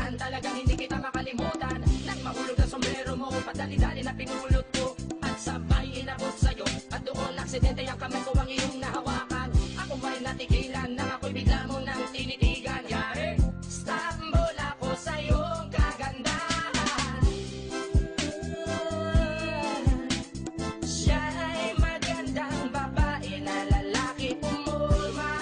nakaraan, talagang hindi kita makalimutan. Nang mahulog ang sombrero mo, padali-dali na pinulot ko at sabay inabot sa'yo. At doon aksidente ang kamay ko ang iyong nahawakan. Ako ba'y natigilan nang ako'y bigla mo nang tinitigan. Yari, stambol ako sa iyong kagandahan. Siya'y magandang babae na lalaki pumulma.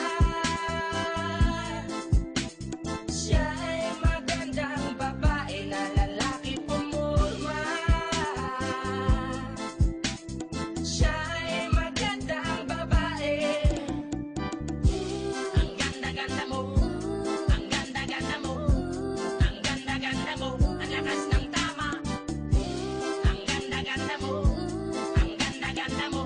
Siya'y magandang babae na lalaki pumulma. Siya'y magandang babae. Ang ganda-ganda mo, ang ganda-ganda mo, ang ganda-ganda mo, ang lakas ng tama. Ang ganda-ganda mo, ang ganda-ganda mo,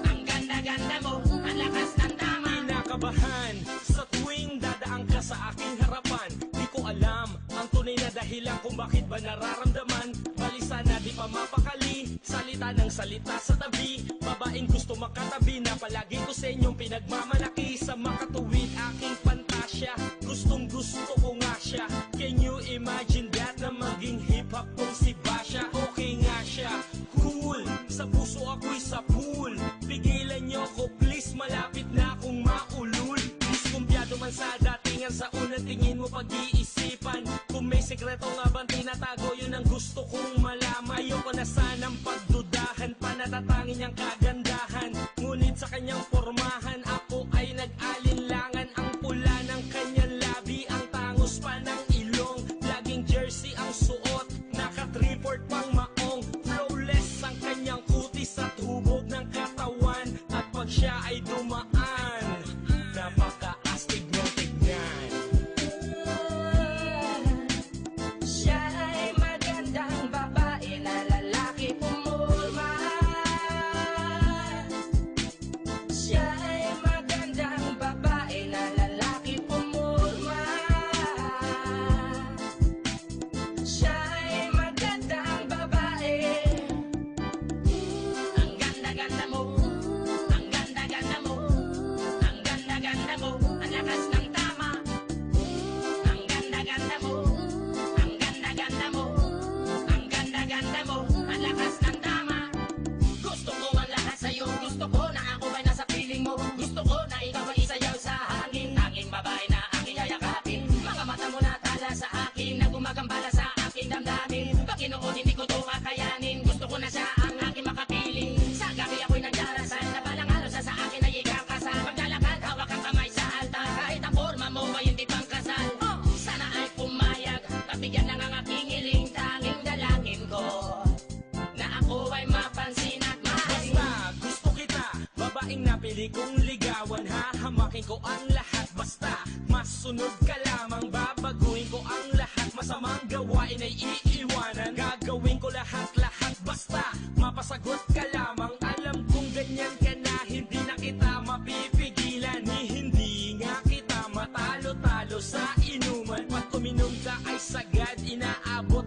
ang ganda-ganda mo, ang lakas ng tama. Kinakabahan sa tuwing dadaan ka sa aking harapan. Di ko alam ang tunay na dahilan kung bakit ba nararamdaman. Balisa na di pa mapakali, salita ng salita sa tabi. Babaeng gusto makatabi na palagi ko sa inyong pinagmamalaki. Sa makatuwid aking pantasya, gustong gusto ko nga siya. Can you imagine that na maging hip-hop kong si Basha? Okay nga siya, cool, sa puso ako'y sa pool. Pigilan niyo ko please, malapit na akong maulul. Diskumpiyado man sa datingan, sa unang tingin mo pag-iisipan. Kung may sekreto nga bang tinatago, yun ang gusto kong malaman. Ayoko na sanang pagdudahan pa, natatangin niyang kagandahan. Ngunit sa kanyang pormahan, ako ay nag-alinlangan. Ang pula ng kanyang labi, ang tangos pa ng ilong. Laging jersey ang suot, naka-3-4 pang maong. Flawless ang kanyang kutis at hubog ng katawan. At pag siya ay dumaan, napaka-astig niyang tignan. Siya'y magandang babae na lalaki pumulma. Siya'y magandang babae na lalaki pumulma. Siya'y magandang babae. Ang ganda-ganda mo, ang ganda-ganda mo, ang ganda-ganda mo, ang lakas ng tama. Ang ganda-ganda mo, ang ganda-ganda mo, ang ganda-ganda mo, ang lakas ng tama. Gusto ko ang lahat sa'yo, gusto ko na ako ay nasa piling mo. Gusto ko na ikaw ay isayaw sa hangin, tanging babae na aking yayakapin. Mga mata mo na tala sa akin, na gumagambala sa aking damdamin. Panginoon, hindi ko to kakayanin, gusto ko na siya ang aking makapiling. Sa gabi ako'y nagdarasal, na balang araw sa akin ay ikakasal. Paglalakad, hawak ang kamay sa altar, kahit ang forma mo ay hindi pang kasal. Sana ay pumayag, pabigyan lang ang aking hiling, tanging dalangin ko na ako ay mapansin at mahalin. Basta gusto kita, babaeng napili kong ligawan. Hahamakin ko ang lahat, basta masunod ka lamang. Babaguhin ko ang lahat, masamang gawain ay iiwanan. Gagawin ko lahat-lahat, basta mapasagot ka lamang. Alam kong ganyan ka na, hindi na kita mapipigilan. Hindi nga kita matalo-talo sa inuman. Pag kuminom ka ay sagad, inaabot